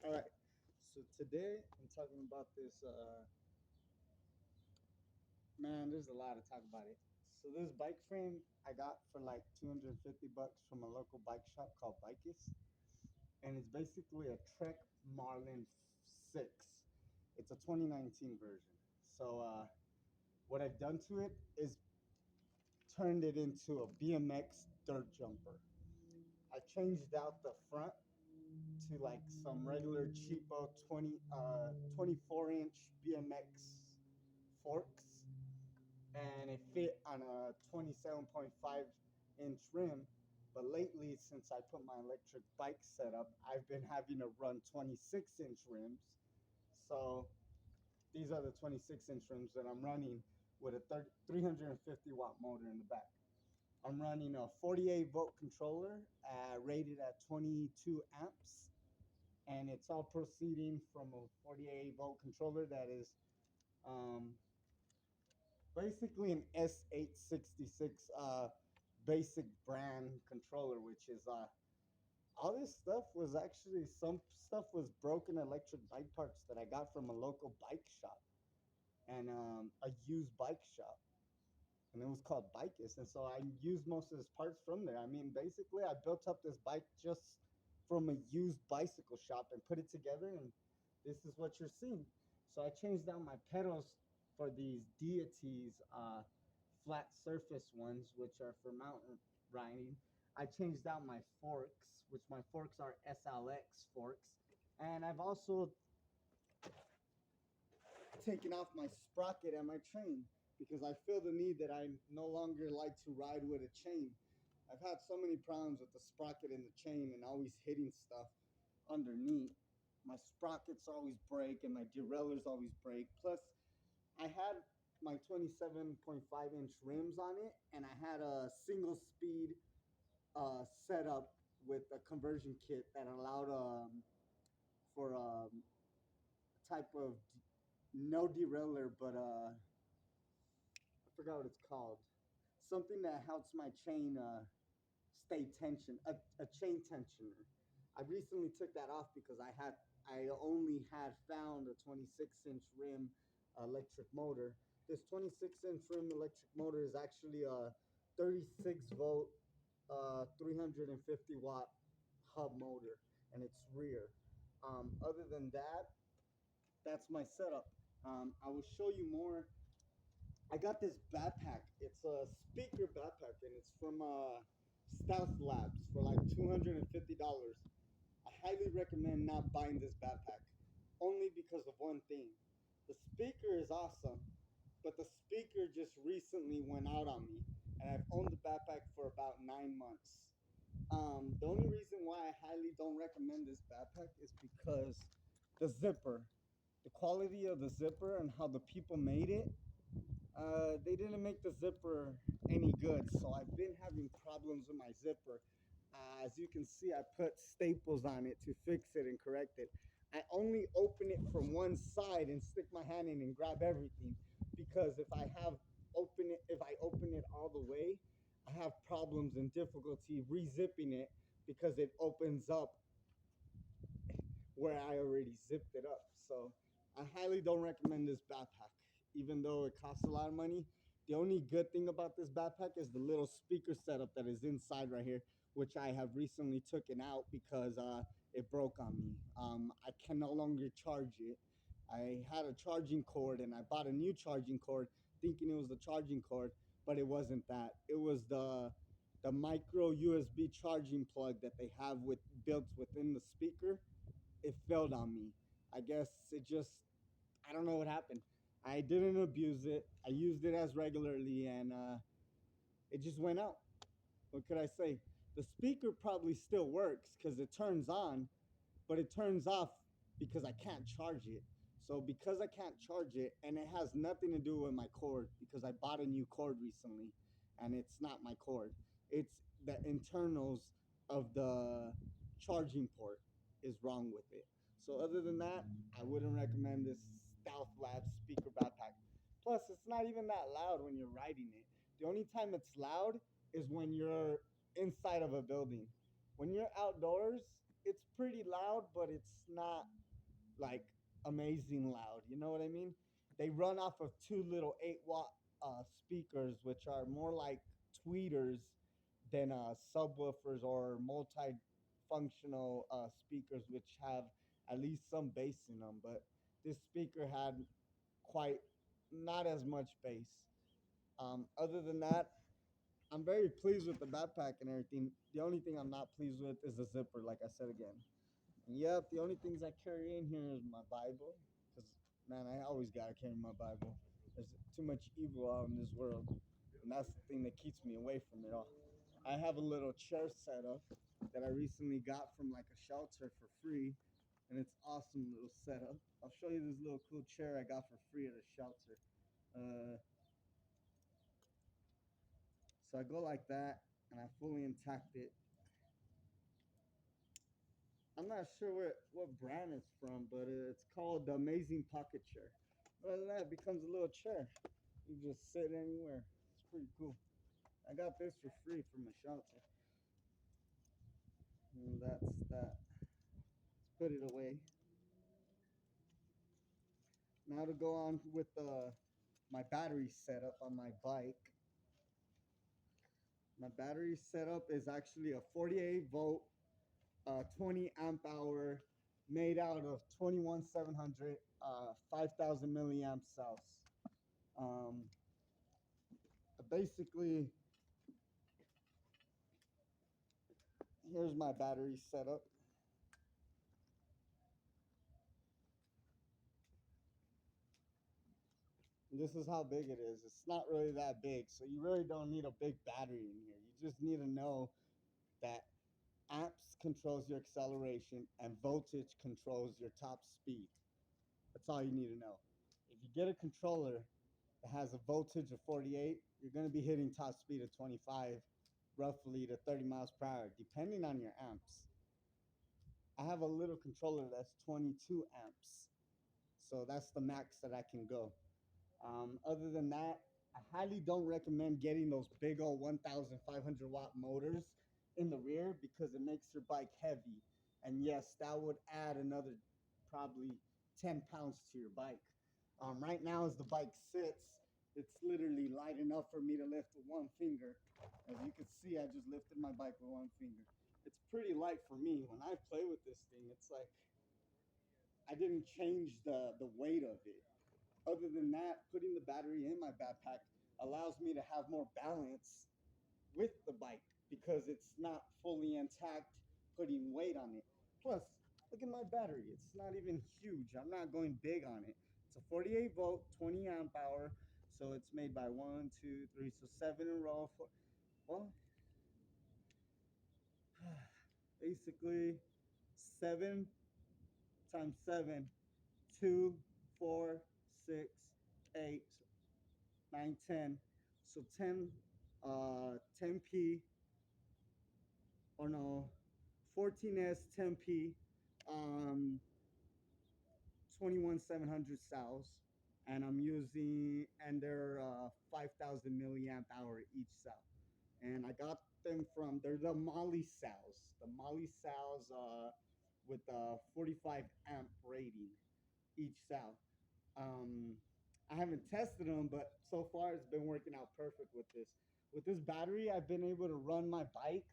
All right. So today I'm talking about this. Man, there's a lot to talk about it. So this bike frame I got for like 250 bucks from a local bike shop called Bikeist, and it's basically a Trek Marlin 6. It's a 2019 version. So what I've done to it is turned it into a BMX dirt jumper. I changed out the front to like some regular cheapo 24-inch BMX forks, and it fit on a 27.5-inch rim. But lately, since I put my electric bike setup, I've been having to run 26-inch rims. So these are the 26-inch rims that I'm running with a 350 watt motor in the back. I'm running a 48 volt controller rated at 22 amps, and it's all proceeding from a 48 volt controller that is um, basically an S866 basic brand controller, which is all this stuff was actually, some stuff was broken electric bike parts that I got from a local bike shop and a used bike shop, and it was called Bikeist. And so I used most of his parts from there. I mean, basically, I built up this bike just from a used bicycle shop and put it together, and this is what you're seeing. So I changed out my pedals for these deities, flat surface ones, which are for mountain riding. I changed out my forks, which my forks are SLX forks, and I've also taking off my sprocket and my chain because I feel the need that I no longer like to ride with a chain. I've had so many problems with the sprocket and the chain and always hitting stuff underneath. My sprockets always break and my derailleurs always break. Plus, I had my 27.5-inch rims on it, and I had a single speed setup with a conversion kit that allowed for a type of no derailleur, but I forgot what it's called. Something that helps my chain stay tension, a chain tensioner. I recently took that off because I only had found a 26-inch rim electric motor. This 26-inch rim electric motor is actually a 36 volt, 350 watt hub motor, and it's rear. Other than that, that's my setup. I will show you more. I got this backpack. It's a speaker backpack, and it's from Stealth Labs for like $250. I highly recommend not buying this backpack, only because of one thing. The speaker is awesome, but the speaker just recently went out on me, and I've owned the backpack for about 9 months. The only reason why I highly don't recommend this backpack is because the zipper, the quality of the zipper, and how the people made it, they didn't make the zipper any good, so I've been having problems with my zipper. As you can see, I put staples on it to fix it and correct it. I only open it from one side and stick my hand in and grab everything, because if I open it all the way, I have problems and difficulty rezipping it because it opens up where I already zipped it up. So I highly don't recommend this backpack, even though it costs a lot of money. The only good thing about this backpack is the little speaker setup that is inside right here, which I have recently taken out because it broke on me. I can no longer charge it. I had a charging cord and I bought a new charging cord thinking it was the charging cord, but it wasn't that. It was the micro USB charging plug that they have built within the speaker. It failed on me. I guess I don't know what happened. I didn't abuse it. I used it as regularly, and it just went out. What could I say? The speaker probably still works because it turns on, but it turns off because I can't charge it. So because I can't charge it, and it has nothing to do with my cord because I bought a new cord recently, and it's not my cord. It's the internals of the charging port is wrong with it. So other than that, I wouldn't recommend this Stealth Labs speaker backpack. Plus, it's not even that loud when you're riding it. The only time it's loud is when you're inside of a building. When you're outdoors, it's pretty loud, but it's not like amazing loud. You know what I mean? They run off of two little 8 watt speakers, which are more like tweeters than subwoofers or multi-functional speakers, which have at least some bass in them. But this speaker had quite not as much bass. Other than that, I'm very pleased with the backpack and everything. The only thing I'm not pleased with is the zipper, like I said again. Yep, the only things I carry in here is my Bible, because man, I always gotta carry my Bible. There's too much evil out in this world, and that's the thing that keeps me away from it all. I have a little chair set up that I recently got from like a shelter for free, and it's awesome little setup. I'll show you this little cool chair I got for free at a shelter. So I go like that, and I fully intact it. I'm not sure what brand it's from, but it's called the Amazing Pocket Chair. Other than that, it becomes a little chair. You just sit anywhere. It's pretty cool. I got this for free from a shelter. And that's that. Let's put it away. Now to go on with my battery setup on my bike. My battery setup is actually a 48 volt, 20 amp hour, made out of 21700, 5000 milliamp cells. Um, Basically, here's my battery setup. This is how big it is. It's not really that big, so you really don't need a big battery in here. You just need to know that amps controls your acceleration and voltage controls your top speed. That's all you need to know. If you get a controller that has a voltage of 48, you're going to be hitting top speed of 25, roughly to 30 miles per hour, depending on your amps. I have a little controller that's 22 amps, so that's the max that I can go. Other than that, I highly don't recommend getting those big old 1,500 watt motors in the rear because it makes your bike heavy. And yes, that would add another probably 10 pounds to your bike. Right now, as the bike sits, it's literally light enough for me to lift with one finger. As you can see, I just lifted my bike with one finger. It's pretty light for me. When I play with this thing, it's like I didn't change the weight of it. Other than that, putting the battery in my backpack allows me to have more balance with the bike because it's not fully intact putting weight on it. Plus, look at my battery. It's not even huge. I'm not going big on it. It's a 48 volt, 20 amp hour. So it's made by one, two, three, so seven in a row. Well, basically 7 times 7, 2, 4, 6, 8, 9, 10. So 10p, or no, 14s, 10p, um, 21700 cells, and I'm using, and they're 5000 milliamp hour each cell. And I got them from, they're the Molly cells. The Molly cells with a 45 amp rating each cell. Um, I haven't tested them, but so far it's been working out perfect with this. With this battery, I've been able to run my bike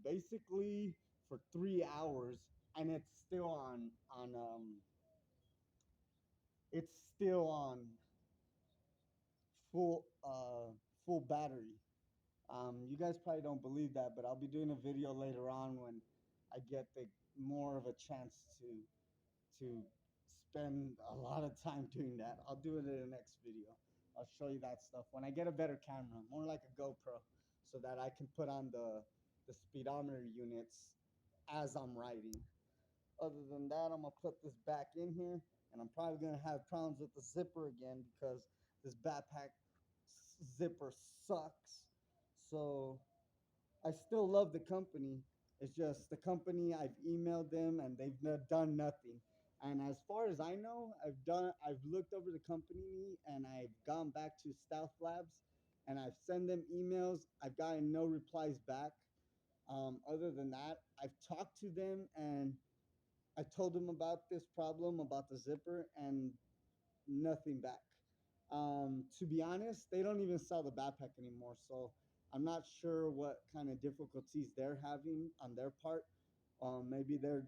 basically for 3 hours, and it's still on full full battery. You guys probably don't believe that, but I'll be doing a video later on when I get the more of a chance to spend a lot of time doing that. I'll do it in the next video. I'll show you that stuff when I get a better camera, more like a GoPro, so that I can put on the speedometer units as I'm riding. Other than that, I'm gonna put this back in here, and I'm probably gonna have problems with the zipper again because this backpack zipper sucks. So I still love the company. It's just the company, I've emailed them and they've done nothing. And as far as I know, I've looked over the company and I've gone back to Stealth Labs and I've sent them emails. I've gotten no replies back. Other than that, I've talked to them and I told them about this problem about the zipper and nothing back. To be honest, they don't even sell the backpack anymore, so I'm not sure what kind of difficulties they're having on their part. Maybe they're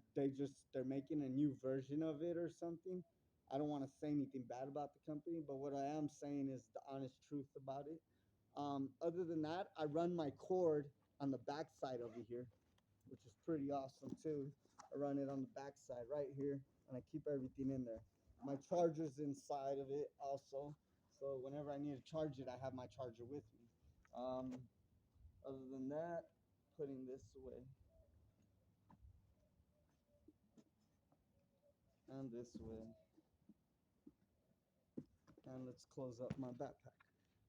making a new version of it or something. I don't want to say anything bad about the company, but what I am saying is the honest truth about it. Other than that, I run my cord on the backside over here, which is pretty awesome too. I run it on the backside right here, and I keep everything in there. My charger's inside of it also, so whenever I need to charge it, I have my charger with me. Um, Other than that, putting this away and this way, and let's close up my backpack.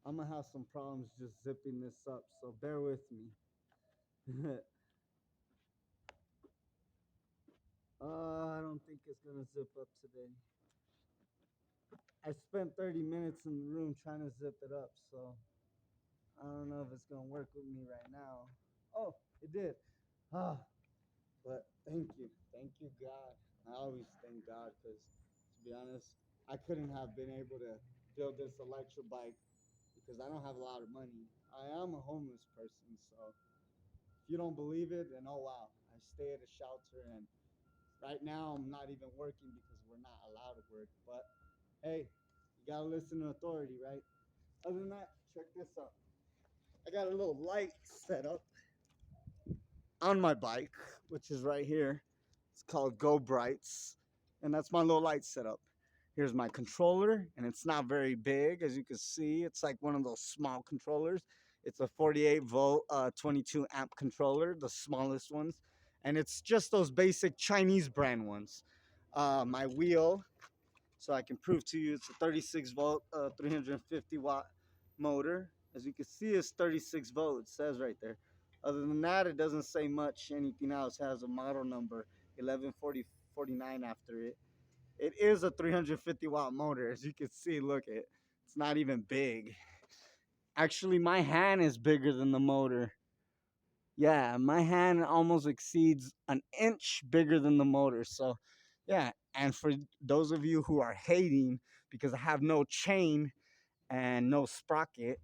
I'm gonna have some problems just zipping this up, so bear with me. I don't think it's gonna zip up today. I spent 30 minutes in the room trying to zip it up, so I don't know if it's gonna work with me right now. Oh, it did. Ah, but thank you, God. I always thank God because, to be honest, I couldn't have been able to build this electric bike because I don't have a lot of money. I am a homeless person, so if you don't believe it, then oh wow. I stay at a shelter, and right now I'm not even working because we're not allowed to work. But hey, you gotta listen to authority, right? Other than that, check this out. I got a little light set up on my bike, which is right here. It's called Go Brights, and that's my little light setup. Here's my controller, and it's not very big, as you can see. It's like one of those small controllers. It's a 48 volt, 22 amp controller, the smallest ones, and it's just those basic Chinese brand ones. My wheel, so I can prove to you, it's a 36 volt, 350 watt motor. As you can see, it's 36 volts. It says right there. Other than that, it doesn't say much. Anything else has a model number 114049 after it. It is a 350 watt motor. As you can see, look it. It's not even big. Actually, my hand is bigger than the motor. Yeah, my hand almost exceeds an inch bigger than the motor. So, yeah. And for those of you who are hating because I have no chain and no sprocket,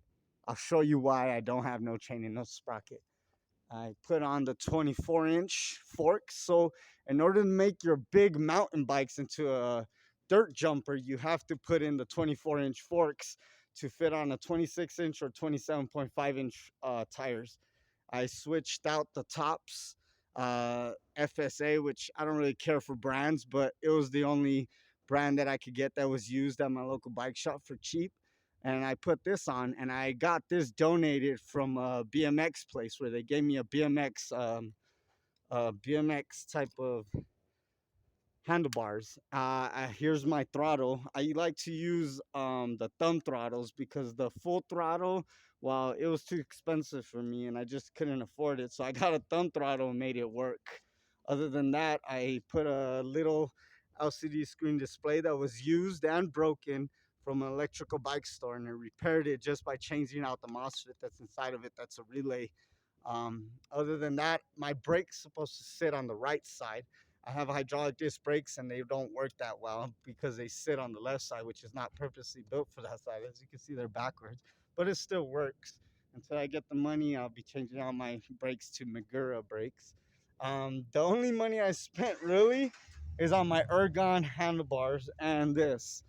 I'll show you why I don't have no chain and no sprocket. I put on the 24-inch forks. So, in order to make your big mountain bikes into a dirt jumper, you have to put in the 24-inch forks to fit on a 26-inch or 27.5-inch tires. I switched out the tops, FSA, which I don't really care for brands, but it was the only brand that I could get that was used at my local bike shop for cheap. And I put this on, and I got this donated from a BMX place where they gave me a BMX type of handlebars. Here's my throttle. I like to use the thumb throttles because the full throttle, well, it was too expensive for me and I just couldn't afford it. So I got a thumb throttle and made it work. Other than that, I put a little LCD screen display that was used and broken from an electrical bike store, and I repaired it just by changing out the MOSFET that's inside of it. That's a relay. Other than that, my brake's supposed to sit on the right side. I have hydraulic disc brakes and they don't work that well because they sit on the left side, which is not purposely built for that side. As you can see, they're backwards, but it still works. Until I get the money, I'll be changing out my brakes to Magura brakes. The only money I spent really is on my ergon handlebars and this.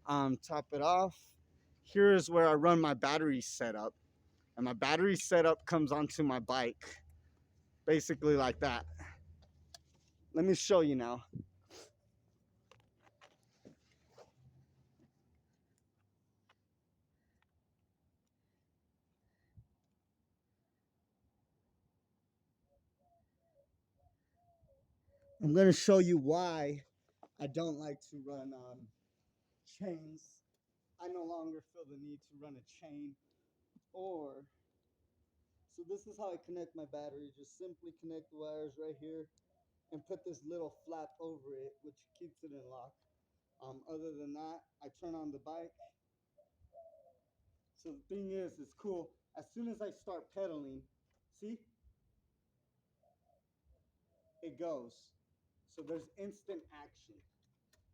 Top it off. Here is where I run my battery setup, and my battery setup comes onto my bike, basically like that. Let me show you now. I'm going to show you why I don't like to run chains. I no longer feel the need to run a chain. Or, so this is how I connect my battery. Just simply connect the wires right here and put this little flap over it, which keeps it in lock. Other than that, I turn on the bike. So the thing is, it's cool. As soon as I start pedaling, see, it goes. So there's instant action.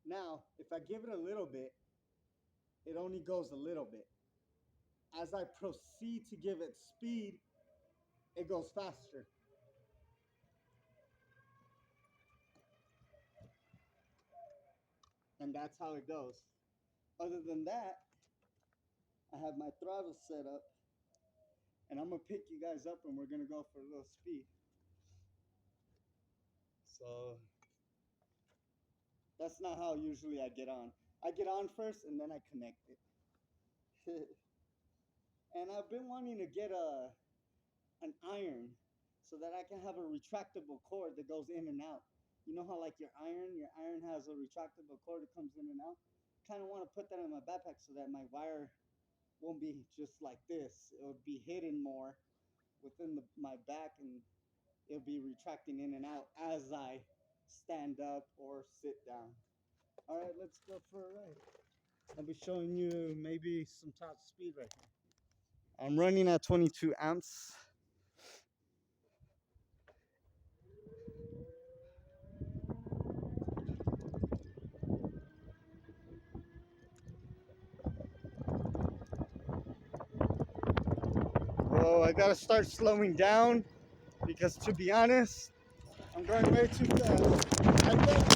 Now, if I give it a little bit, it only goes a little bit. As I proceed to give it speed, it goes faster. And that's how it goes. Other than that, I have my throttle set up, and I'm gonna pick you guys up and we're gonna go for a little speed. So that's not how usually I get on. I get on first and then I connect it. And I've been wanting to get an iron so that I can have a retractable cord that goes in and out. You know how like your iron has a retractable cord that comes in and out? Kind of want to put that in my backpack so that my wire won't be just like this. It would be hidden more within my back, and it'll be retracting in and out as I stand up or sit down. All right, let's go for a ride. I'll be showing you maybe some top speed right here. I'm running at 22 amps. Whoa, I gotta start slowing down because to be honest, I'm going way too fast. I get